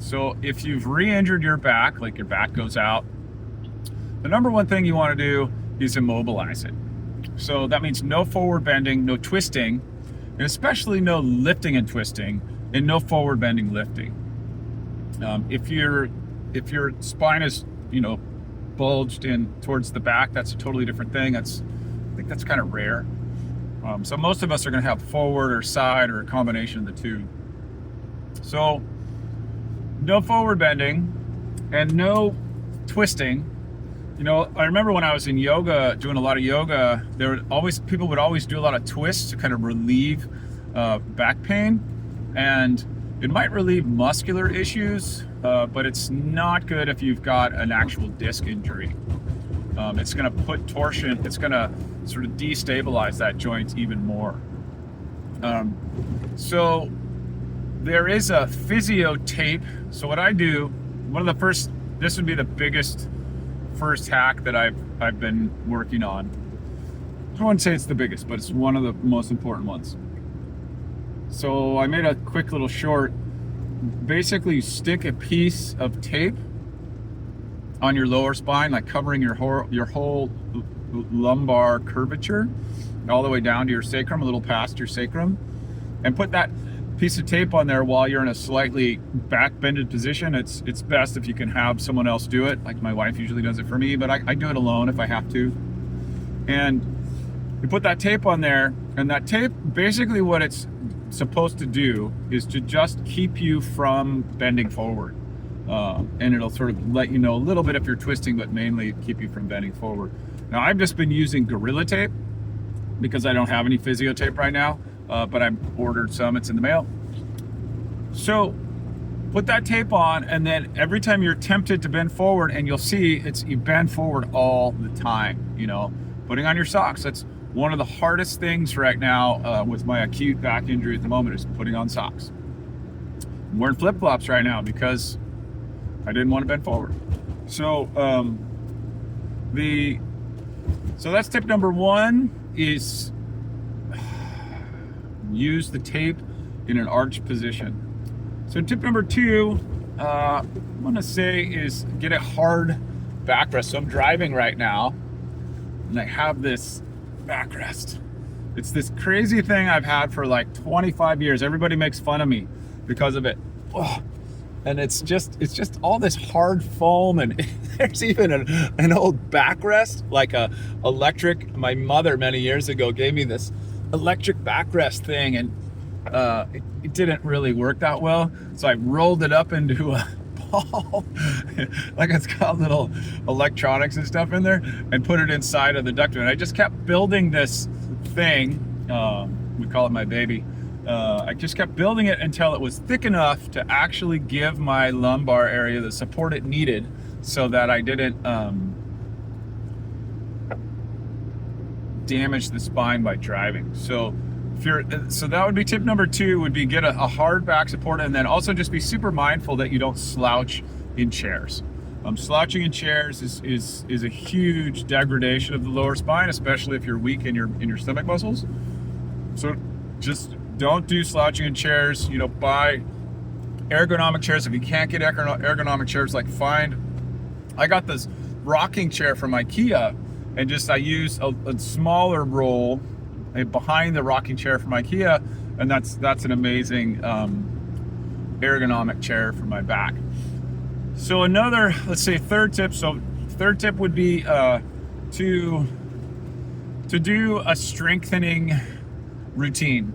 So if you've re-injured your back, like your back goes out, the number one thing you want to do is immobilize it. So that means no forward bending, no twisting, and especially no lifting and twisting, and no forward bending lifting. If your spine is, bulged in towards the back, that's a totally different thing. I think that's kind of rare. So most of us are going to have forward or side or a combination of the two. So no forward bending and no twisting. I remember when I was in yoga, doing a lot of yoga, people would always do a lot of twists to kind of relieve back pain, and it might relieve muscular issues, but it's not good if you've got an actual disc injury. It's going to put torsion, it's going to sort of destabilize that joint even more. So there is a physio tape. So what I do, this would be the first hack that I've been working on. I wouldn't say it's the biggest, but it's one of the most important ones. So I made a quick little short. Basically, you stick a piece of tape on your lower spine, like covering your whole lumbar curvature all the way down to your sacrum, a little past your sacrum, and put that piece of tape on there while you're in a slightly back bended position. It's best if you can have someone else do it. Like my wife usually does it for me, but I do it alone if I have to. And you put that tape on there, and that tape, basically what it's supposed to do is to just keep you from bending forward. And it'll sort of let you know a little bit if you're twisting, but mainly keep you from bending forward. Now, I've just been using Gorilla Tape because I don't have any physio tape right now, but I've ordered some, it's in the mail. So put that tape on, and then every time you're tempted to bend forward, and you'll see you bend forward all the time, putting on your socks. That's one of the hardest things right now with my acute back injury at the moment, is putting on socks. I'm wearing flip-flops right now because I didn't want to bend forward. So so that's tip number one, is use the tape in an arch position. So tip number two, I'm gonna say, is get a hard backrest. So I'm driving right now, and I have this backrest. It's this crazy thing I've had for like 25 years. Everybody makes fun of me because of it. Oh, and it's just all this hard foam, and there's even an old backrest, like a electric. My mother many years ago gave me this electric backrest thing, and it didn't really work that well. So I rolled it up into a ball, like it's got little electronics and stuff in there, and put it inside of the ductwork. And I just kept building this thing. We call it my baby. I just kept building it until it was thick enough to actually give my lumbar area the support it needed, so that I didn't damage the spine by driving. So that would be tip number two, would be get a hard back support, and then also just be super mindful that you don't slouch in chairs. Slouching in chairs is a huge degradation of the lower spine, especially if you're weak in your stomach muscles. So just don't do slouching in chairs. Buy ergonomic chairs. If you can't get ergonomic chairs, I got this rocking chair from IKEA, and I use a smaller roll behind the rocking chair from IKEA, and that's an amazing ergonomic chair for my back. So let's say third tip. So third tip would be to do a strengthening routine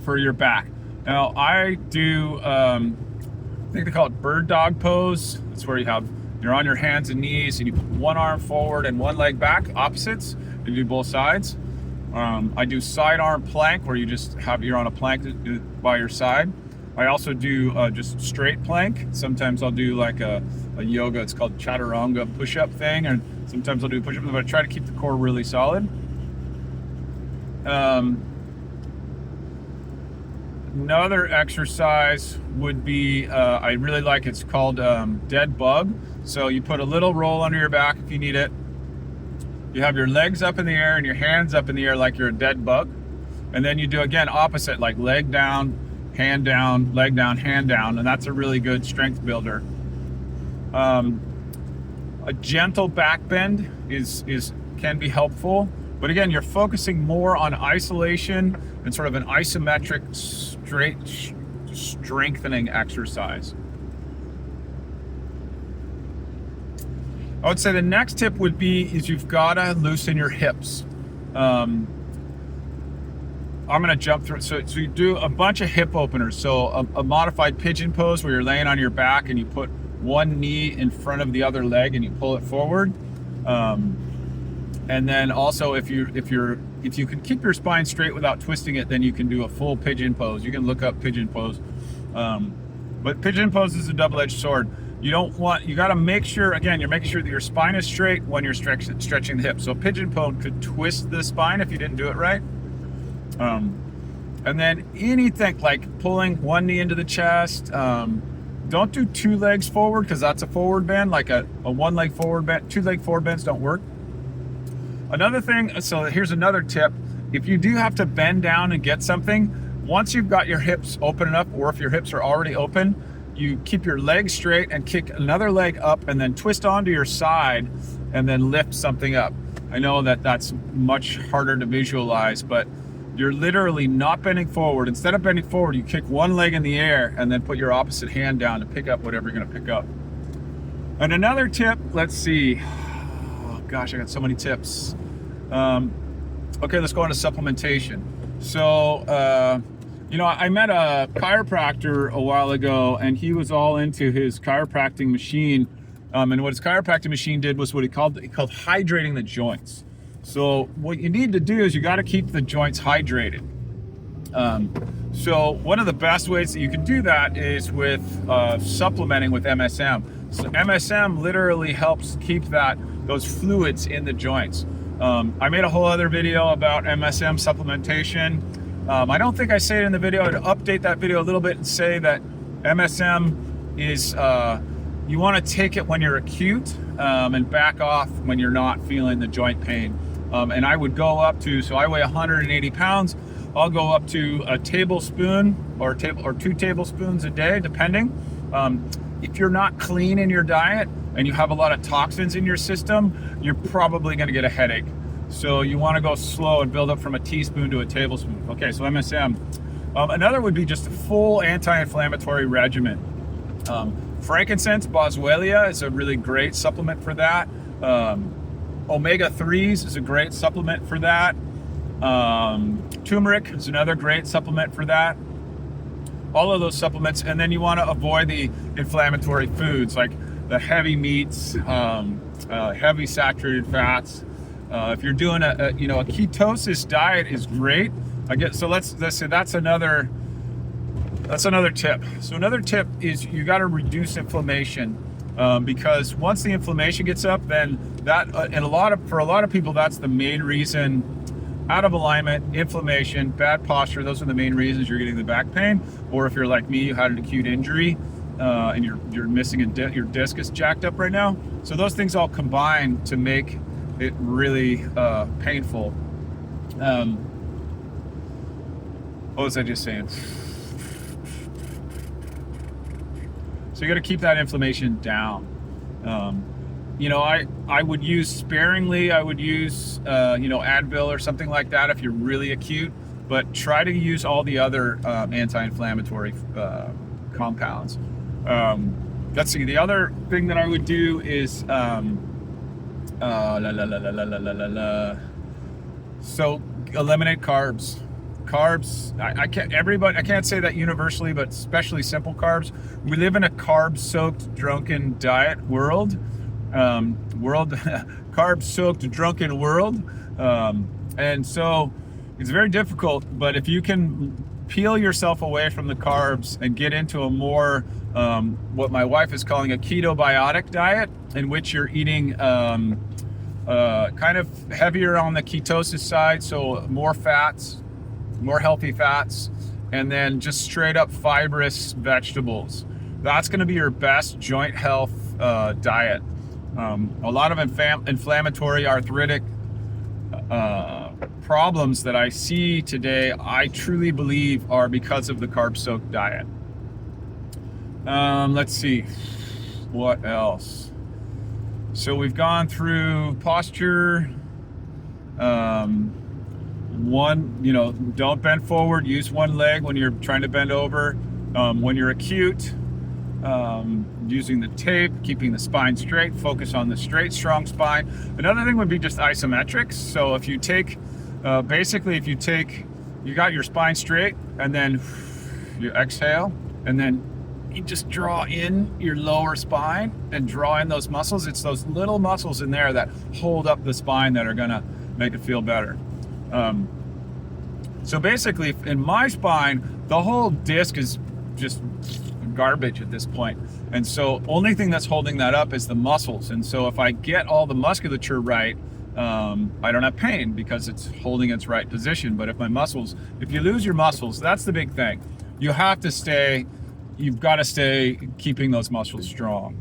for your back. Now I do, I think they call it bird dog pose. That's where you're on your hands and knees, and you put one arm forward and one leg back, opposites. You do both sides. I do side arm plank, where you're on a plank by your side. I also do just straight plank. Sometimes I'll do like a yoga, it's called chaturanga push-up thing, and sometimes I'll do push-ups, but I try to keep the core really solid. Another exercise would be, I really like, it's called dead bug. So you put a little roll under your back if you need it. You have your legs up in the air and your hands up in the air like you're a dead bug. And then you do, again, opposite, like leg down, hand down, leg down, hand down, and that's a really good strength builder. A gentle back bend can be helpful, but again, you're focusing more on isolation and sort of an isometric straight strengthening exercise. I would say the next tip would be is you've got to loosen your hips. I'm going to jump through. So you do a bunch of hip openers. So a modified pigeon pose where you're laying on your back and you put one knee in front of the other leg and you pull it forward. And then also if you can keep your spine straight without twisting it, then you can do a full pigeon pose. You can look up pigeon pose. But pigeon pose is a double-edged sword. You got to make sure, again, you're making sure that your spine is straight when you're stretching the hips. So pigeon pose could twist the spine if you didn't do it right. And then anything like pulling one knee into the chest. Don't do two legs forward because that's a forward bend, like a one leg forward bend. Two leg forward bends don't work. Another thing, so here's another tip. If you do have to bend down and get something, once you've got your hips open enough, or if your hips are already open, you keep your legs straight and kick another leg up and then twist onto your side and then lift something up. I know that that's much harder to visualize, but you're literally not bending forward. Instead of bending forward, you kick one leg in the air and then put your opposite hand down to pick up whatever you're going to pick up. And another tip, let's see. Oh gosh, I got so many tips. Okay, let's go on to supplementation. So, I met a chiropractor a while ago, and he was all into his chiropractic machine. And what his chiropractic machine did was what he called hydrating the joints. So what you need to do is you got to keep the joints hydrated. So one of the best ways that you can do that is with supplementing with MSM. So MSM literally helps keep those fluids in the joints. I made a whole other video about MSM supplementation. I don't think I say it in the video. I'd update that video a little bit and say that MSM is, you want to take it when you're acute and back off when you're not feeling the joint pain. And I would go up to, so I weigh 180 pounds. I'll go up to a tablespoon or 2 tablespoons a day, depending. If you're not clean in your diet and you have a lot of toxins in your system, you're probably going to get a headache. So you want to go slow and build up from a teaspoon to a tablespoon. Okay, so MSM. Another would be just a full anti-inflammatory regimen. Frankincense, boswellia is a really great supplement for that. Omega-3s is a great supplement for that. Turmeric is another great supplement for that. All of those supplements, and then you want to avoid the inflammatory foods like the heavy meats, heavy saturated fats. If you're doing a ketosis diet is great. Let's say that's another tip. So another tip is you got to reduce inflammation, because once the inflammation gets up, then that for a lot of people that's the main reason. Out of alignment, inflammation, bad posture, those are the main reasons you're getting the back pain. Or if you're like me, you had an acute injury and you're missing your disc is jacked up right now. So those things all combine to make it really painful. What was I just saying? So you got to keep that inflammation down. I would use sparingly. I would use, Advil or something like that if you're really acute, but try to use all the other anti-inflammatory compounds. Let's see. The other thing that I would do is, so eliminate carbs. I can't say that universally, but especially simple carbs. We live in a carb-soaked, drunken diet world. Carb-soaked, drunken world. And so it's very difficult, but if you can peel yourself away from the carbs and get into a more, what my wife is calling a ketobiotic diet, in which you're eating kind of heavier on the ketosis side, so more fats, more healthy fats, and then just straight up fibrous vegetables. That's going to be your best joint health diet. A lot of inflammatory, arthritic problems that I see today, I truly believe are because of the carb-soaked diet. Let's see, what else? So we've gone through posture. Don't bend forward. Use one leg when you're trying to bend over. When you're acute, using the tape, keeping the spine straight, focus on the straight, strong spine. Another thing would be just isometrics. So if you take, you got your spine straight, and then you exhale, and then you just draw in your lower spine and draw in those muscles. It's those little muscles in there that hold up the spine that are gonna make it feel better. So basically, in my spine, the whole disc is just garbage at this point. And so only thing that's holding that up is the muscles. And so if I get all the musculature right, I don't have pain because it's holding its right position. But if you lose your muscles, that's the big thing. You've got to stay keeping those muscles strong.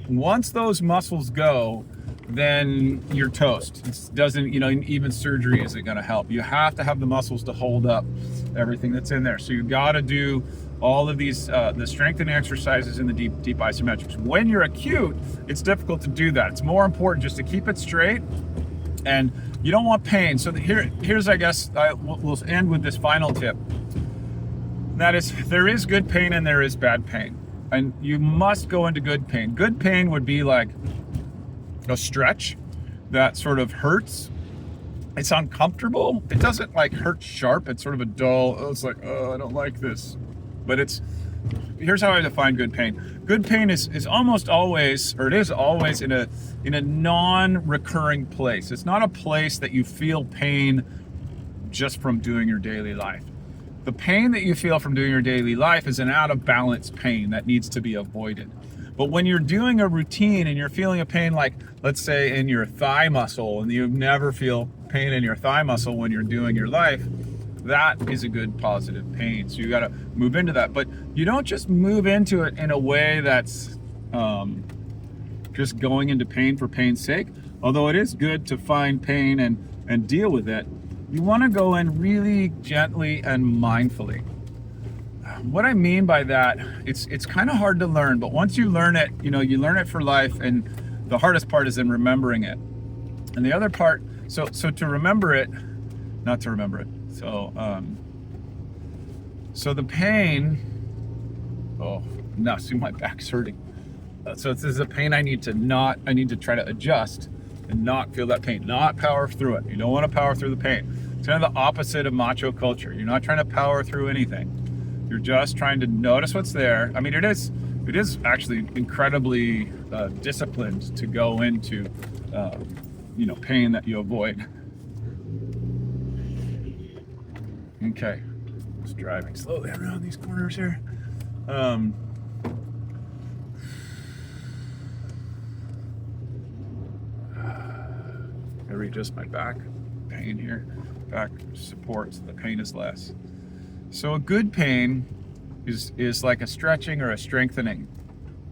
Once those muscles go, then you're toast. It doesn't, even surgery isn't going to help. You have to have the muscles to hold up everything that's in there. So you got to do all of these, the strengthening exercises in the deep isometrics. When you're acute, it's difficult to do that. It's more important just to keep it straight, and you don't want pain. So here's, I guess, we'll end with this final tip. That is, there is good pain and there is bad pain. And you must go into good pain. Good pain would be like a stretch that sort of hurts. It's uncomfortable. It doesn't like hurt sharp. It's sort of a dull, it's like, oh, I don't like this. But here's how I define good pain. Good pain is almost always, or it is always in a non-recurring place. It's not a place that you feel pain just from doing your daily life. The pain that you feel from doing your daily life is an out of balance pain that needs to be avoided. But when you're doing a routine and you're feeling a pain, like let's say in your thigh muscle, and you never feel pain in your thigh muscle when you're doing your life, that is a good positive pain. So you got to move into that. But you don't just move into it in a way that's just going into pain for pain's sake. Although it is good to find pain and deal with it, you want to go in really gently and mindfully. What I mean by that, it's kind of hard to learn, but once you learn it, you learn it for life, and the hardest part is in remembering it. And the other part, so to remember it, not to remember it. So the pain, see, my back's hurting. So this is a pain I need to try to adjust and not feel that pain, not power through it. You don't want to power through the pain. It's kind of the opposite of macho culture. You're not trying to power through anything. You're just trying to notice what's there. I mean, it is actually incredibly disciplined to go into, pain that you avoid. Okay, just driving slowly around these corners here. I readjust my back pain here. Back supports, the pain is less. So a good pain is like a stretching or a strengthening.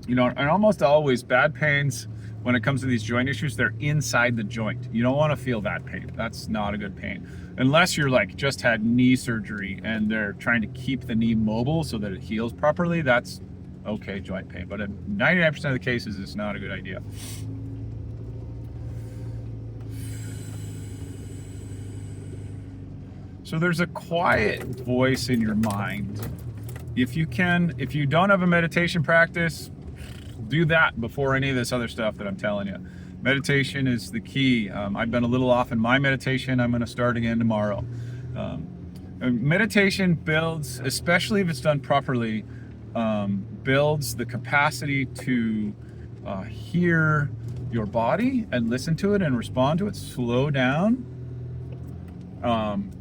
And almost always bad pains, when it comes to these joint issues, they're inside the joint. You don't want to feel that pain. That's not a good pain. Unless you're like just had knee surgery and they're trying to keep the knee mobile so that it heals properly, that's okay joint pain. But in 99% of the cases, it's not a good idea. So there's a quiet voice in your mind. If you don't have a meditation practice, do that before any of this other stuff that I'm telling you. Meditation is the key. I've been a little off in my meditation. I'm going to start again tomorrow. Meditation builds, especially if it's done properly, builds the capacity to hear your body and listen to it and respond to it, slow down,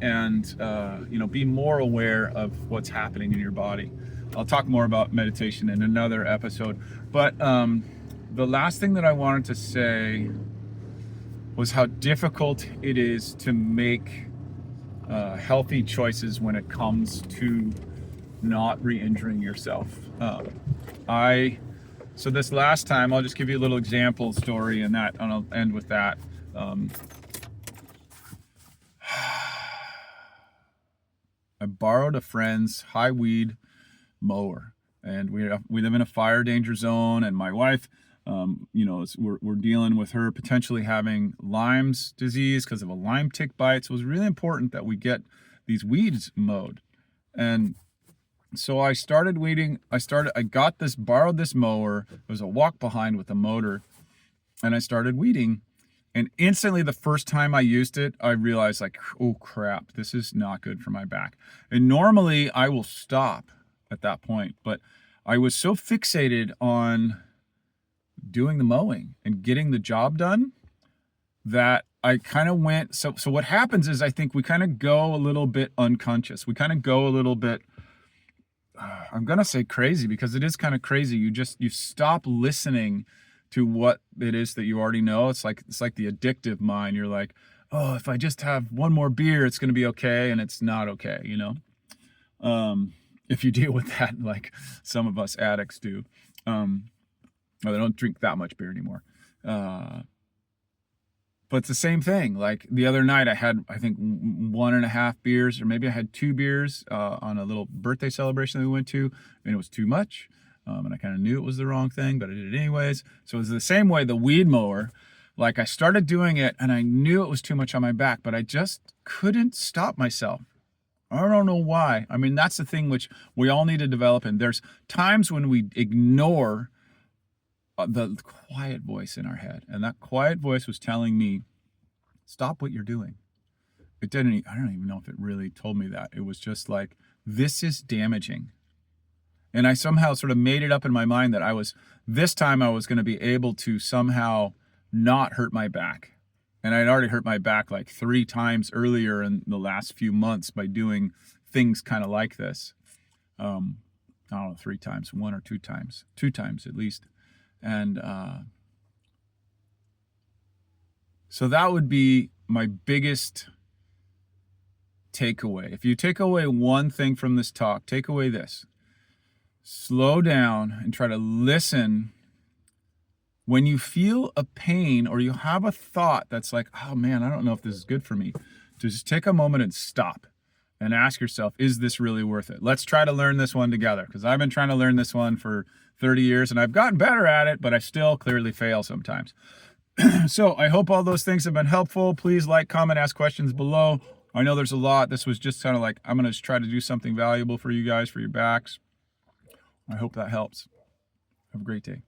and be more aware of what's happening in your body. I'll talk more about meditation in another episode. But the last thing that I wanted to say was how difficult it is to make healthy choices when it comes to not re-injuring yourself. So this last time, I'll just give you a little example story, and I'll end with that. borrowed a friend's high weed mower, and we live in a fire danger zone, and my wife, we're dealing with her potentially having Lyme's disease because of a Lyme tick bite. So it was really important that we get these weeds mowed. And so I started weeding. I borrowed this mower. It was a walk behind with a motor, and I started weeding. And instantly, the first time I used it, I realized, like, oh crap, this is not good for my back. And normally I will stop at that point, but I was so fixated on doing the mowing and getting the job done that I kind of went. So what happens is, I think we kind of go a little bit unconscious. We kind of go a little bit, I'm going to say crazy, because it is kind of crazy. You stop listening to what it is that you already know. It's like the addictive mind. You're like, oh, if I just have one more beer, it's going to be okay. And it's not okay, if you deal with that, like some of us addicts do. They don't drink that much beer anymore. But it's the same thing. Like the other night I had, I think, 1.5 beers, or maybe I had 2 beers on a little birthday celebration that we went to, and it was too much. And I kind of knew it was the wrong thing, but I did it anyways. So it was the same way, the weed mower. Like I started doing it and I knew it was too much on my back, but I just couldn't stop myself. I don't know why. I mean, that's the thing which we all need to develop. And there's times when we ignore the quiet voice in our head. And that quiet voice was telling me, stop what you're doing. I don't even know if it really told me that. It was just like, this is damaging. And I somehow sort of made it up in my mind that this time I was going to be able to somehow not hurt my back. And I'd already hurt my back like 3 times earlier in the last few months by doing things kind of like this. I don't know, 3 times, 1 or 2 times, 2 times at least. And so that would be my biggest takeaway. If you take away one thing from this talk, take away this. Slow down and try to listen when you feel a pain or you have a thought that's like, oh man, I don't know if this is good for me. To just take a moment and stop and ask yourself, is this really worth it? Let's try to learn this one together, because I've been trying to learn this one for 30 years and I've gotten better at it, but I still clearly fail sometimes. So I hope all those things have been helpful. Please like, comment, ask questions below. I know there's a lot. This was just kind of like, I'm going to just try to do something valuable for you guys, for your backs. I hope that helps. Have a great day.